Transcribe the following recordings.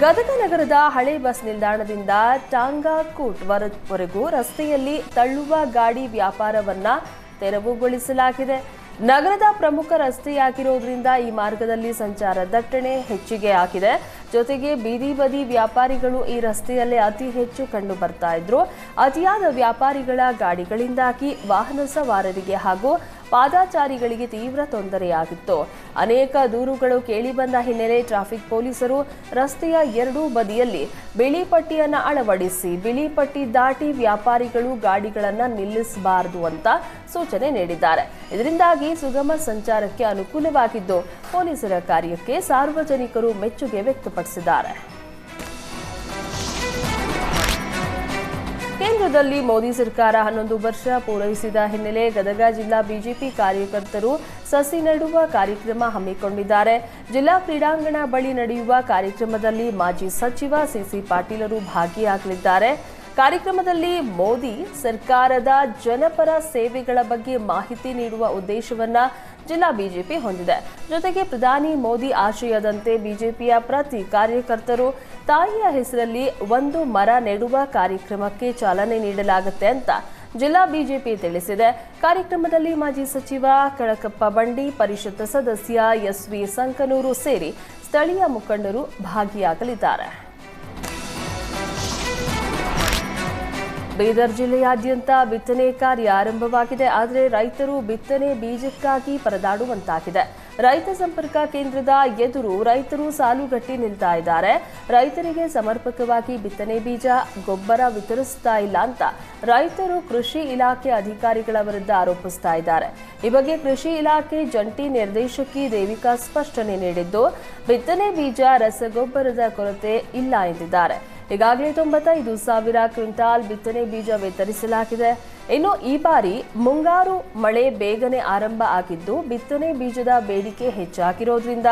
ಗದಗ ನಗರದ ಹಳೆ ಬಸ್ ನಿಲ್ದಾಣದಿಂದ ಟಾಂಗಾಕೂಟ್ ವರೆಗೂ ರಸ್ತೆಯಲ್ಲಿ ತಳ್ಳುವ ಗಾಡಿ ವ್ಯಾಪಾರವನ್ನ ತೆರವುಗೊಳಿಸಲಾಗಿದೆ. ನಗರದ ಪ್ರಮುಖ ರಸ್ತೆಯಾಗಿರೋದ್ರಿಂದ ಈ ಮಾರ್ಗದಲ್ಲಿ ಸಂಚಾರ ದಟ್ಟಣೆ ಹೆಚ್ಚಿಗೆ ಆಗಿದೆ. ಜೊತೆಗೆ ಬೀದಿ ಬದಿ ವ್ಯಾಪಾರಿಗಳು ಈ ರಸ್ತೆಯಲ್ಲೇ ಅತಿ ಹೆಚ್ಚು ಕಂಡು ಬರ್ತಾ ಇದ್ರು. ಅತಿಯಾದ ವ್ಯಾಪಾರಿಗಳ ಗಾಡಿಗಳಿಂದಾಗಿ ವಾಹನ ಸವಾರರಿಗೆ ಹಾಗೂ ಪಾದಾಚಾರಿಗಳಿಗೆ ತೀವ್ರ ತೊಂದರೆಯಾಗಿತ್ತು. ಅನೇಕ ದೂರುಗಳು ಕೇಳಿಬಂದ ಹಿನ್ನೆಲೆ ಟ್ರಾಫಿಕ್ ಪೊಲೀಸರು ರಸ್ತೆಯ ಎರಡೂ ಬದಿಯಲ್ಲಿ ಬಿಳಿ ಪಟ್ಟಿಯನ್ನು ಅಳವಡಿಸಿ ಬಿಳಿ ಪಟ್ಟಿ ದಾಟಿ ವ್ಯಾಪಾರಿಗಳು ಗಾಡಿಗಳನ್ನು ನಿಲ್ಲಿಸಬಾರದು ಅಂತ ಸೂಚನೆ ನೀಡಿದ್ದಾರೆ. ಇದರಿಂದಾಗಿ ಸುಗಮ ಸಂಚಾರಕ್ಕೆ ಅನುಕೂಲವಾಗಿದ್ದು ಪೊಲೀಸರ ಕಾರ್ಯಕ್ಕೆ ಸಾರ್ವಜನಿಕರು ಮೆಚ್ಚುಗೆ ವ್ಯಕ್ತಪಡಿಸಿದ್ದಾರೆ. ಕೇಂದ್ರದಲ್ಲಿ ಮೋದಿ ಸರ್ಕಾರ 11 ವರ್ಷ ಪೂರೈಸಿದ ಹಿನ್ನೆಲೆ ಗದಗ ಜಿಲ್ಲಾ ಬಿಜೆಪಿ ಕಾರ್ಯಕರ್ತರು ಸಸಿ ನೆಡುವ ಕಾರ್ಯಕ್ರಮ ಹಮ್ಮಿಕೊಂಡಿದ್ದಾರೆ. ಜಿಲ್ಲಾ ಕ್ರೀಡಾಂಗಣ ಬಳಿ ನಡೆಯುವ ಕಾರ್ಯಕ್ರಮದಲ್ಲಿ ಮಾಜಿ ಸಚಿವ ಸಿಸಿ ಪಾಟೀಲರು ಭಾಗಿಯಾಗಲಿದ್ದಾರೆ. ಕಾರ್ಯಕ್ರಮದಲ್ಲಿ ಮೋದಿ ಸರ್ಕಾರದ ಜನಪರ ಸೇವೆಗಳ ಬಗ್ಗೆ ಮಾಹಿತಿ ನೀಡುವ ಉದ್ದೇಶವನ್ನ ಜಿಲ್ಲಾ ಬಿಜೆಪಿ ಹೊಂದಿದೆ. ಜೊತೆಗೆ ಪ್ರಧಾನಿ ಮೋದಿ ಆಶಯದಂತೆ ಬಿಜೆಪಿಯ ಪ್ರತಿ ಕಾರ್ಯಕರ್ತರು ತಾಯಿಯ ಹೆಸರಲ್ಲಿ ಒಂದು ಮರ ನೆಡುವ ಕಾರ್ಯಕ್ರಮಕ್ಕೆ ಚಾಲನೆ ನೀಡಲಾಗುತ್ತೆ ಅಂತ ಜಿಲ್ಲಾ ಬಿಜೆಪಿ ತಿಳಿಸಿದೆ. ಕಾರ್ಯಕ್ರಮದಲ್ಲಿ ಮಾಜಿ ಸಚಿವ ಕಳಕಪ್ಪ ಬಂಡಿ, ಪರಿಷತ್ ಸದಸ್ಯ ಎಸ್ವಿ ಸಂಕನೂರು ಸೇರಿ ಸ್ಥಳೀಯ ಮುಖಂಡರು ಭಾಗಿಯಾಗಲಿದ್ದಾರೆ. ಬೀದರ್ ಜಿಲ್ಲೆಯಾದ್ಯಂತ ಬಿತ್ತನೆ ಕಾರ್ಯ ಆರಂಭವಾಗಿದೆ. ಆದರೆ ರೈತರು ಬಿತ್ತನೆ ಬೀಜಕ್ಕಾಗಿ ಪರದಾಡುವಂತಾಗಿದೆ. ರೈತ ಸಂಪರ್ಕ ಕೇಂದ್ರದ ಎದುರು ರೈತರು ಸಾಲುಗಟ್ಟಿ ನಿಲ್ತಾ ಇದ್ದಾರೆ. ರೈತರಿಗೆ ಸಮರ್ಪಕವಾಗಿ ಬಿತ್ತನೆ ಬೀಜ, ಗೊಬ್ಬರ ವಿತರಿಸ್ತಾ ಇಲ್ಲ ಅಂತ ರೈತರು ಕೃಷಿ ಇಲಾಖೆ ಅಧಿಕಾರಿಗಳ ವಿರುದ್ಧ ಆರೋಪಿಸ್ತಾ ಇದ್ದಾರೆ. ಈ ಬಗ್ಗೆ ಕೃಷಿ ಇಲಾಖೆ ಜಂಟಿ ನಿರ್ದೇಶಕಿ ದೇವಿಕಾ ಸ್ಪಷ್ಟನೆ ನೀಡಿದ್ದು, ಬಿತ್ತನೆ ಬೀಜ, ರಸಗೊಬ್ಬರದ ಕೊರತೆ ಇಲ್ಲ ಎಂದಿದ್ದಾರೆ. ಈಗಾಗಲೇ 95,000 ಕ್ವಿಂಟಾಲ್ ಬಿತ್ತನೆ ಬೀಜ ವಿತರಿಸಲಾಗಿದೆ. ಇನ್ನು ಈ ಬಾರಿ ಮುಂಗಾರು ಮಳೆ ಬೇಗನೆ ಆರಂಭ ಆಗಿದ್ದು ಬಿತ್ತನೆ ಬೀಜದ ಬೇಡಿಕೆ ಹೆಚ್ಚಾಗಿರೋದ್ರಿಂದ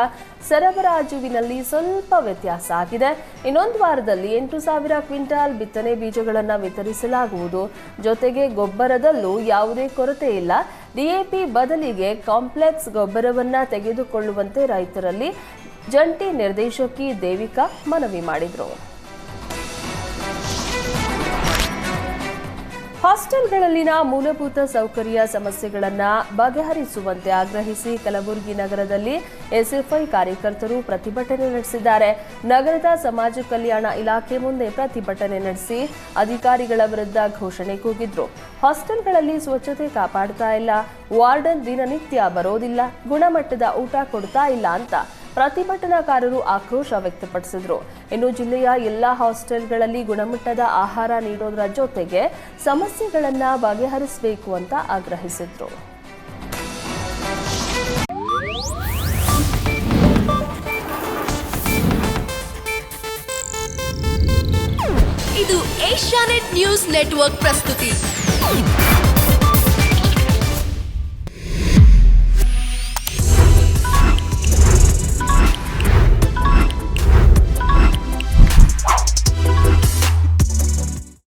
ಸರಬರಾಜುವಿನಲ್ಲಿ ಸ್ವಲ್ಪ ವ್ಯತ್ಯಾಸ ಆಗಿದೆ. ಇನ್ನೊಂದು ವಾರದಲ್ಲಿ 8,000 ಕ್ವಿಂಟಾಲ್ ಬಿತ್ತನೆ ಬೀಜಗಳನ್ನು ವಿತರಿಸಲಾಗುವುದು. ಜೊತೆಗೆ ಗೊಬ್ಬರದಲ್ಲೂ ಯಾವುದೇ ಕೊರತೆ ಇಲ್ಲ. ಡಿಎಪಿ ಬದಲಿಗೆ ಕಾಂಪ್ಲೆಕ್ಸ್ ಗೊಬ್ಬರವನ್ನ ತೆಗೆದುಕೊಳ್ಳುವಂತೆ ರೈತರಲ್ಲಿ ಜಂಟಿ ನಿರ್ದೇಶಕಿ ದೇವಿಕಾ ಮನವಿ ಮಾಡಿದರು. ಹಾಸ್ಟೆಲ್ಗಳಲ್ಲಿನ ಮೂಲಭೂತ ಸೌಕರ್ಯ ಸಮಸ್ಯೆಗಳನ್ನು ಬಗೆಹರಿಸುವಂತೆ ಆಗ್ರಹಿಸಿ ಕಲಬುರಗಿ ನಗರದಲ್ಲಿ ಎಸ್ಎಫ್ಐ ಕಾರ್ಯಕರ್ತರು ಪ್ರತಿಭಟನೆ ನಡೆಸಿದ್ದಾರೆ. ನಗರದ ಸಮಾಜ ಕಲ್ಯಾಣ ಇಲಾಖೆ ಮುಂದೆ ಪ್ರತಿಭಟನೆ ನಡೆಸಿ ಅಧಿಕಾರಿಗಳ ವಿರುದ್ಧ ಘೋಷಣೆ ಕೂಗಿದ್ರು. ಹಾಸ್ಟೆಲ್ಗಳಲ್ಲಿ ಸ್ವಚ್ಛತೆ ಕಾಪಾಡ್ತಾ ಇಲ್ಲ, ವಾರ್ಡನ್ ದಿನನಿತ್ಯ ಬರೋದಿಲ್ಲ, ಗುಣಮಟ್ಟದ ಊಟ ಕೊಡ್ತಾ ಇಲ್ಲ ಅಂತ ಪ್ರತಿಭಟನಾಕಾರರು ಆಕ್ರೋಶ ವ್ಯಕ್ತಪಡಿಸಿದರು. ಇನ್ನು ಜಿಲ್ಲೆಯ ಎಲ್ಲಾ ಹಾಸ್ಟೆಲ್ಗಳಲ್ಲಿ ಗುಣಮಟ್ಟದ ಆಹಾರ ನೀಡೋದರ ಜೊತೆಗೆ ಸಮಸ್ಯೆಗಳನ್ನು ಬಗೆಹರಿಸಬೇಕು ಅಂತ ಆಗ್ರಹಿಸಿದರು. ಇದು ಏಷ್ಯಾನೆಟ್ ನ್ಯೂಸ್ ನೆಟ್ವರ್ಕ್ ಪ್ರಸ್ತುತಿ.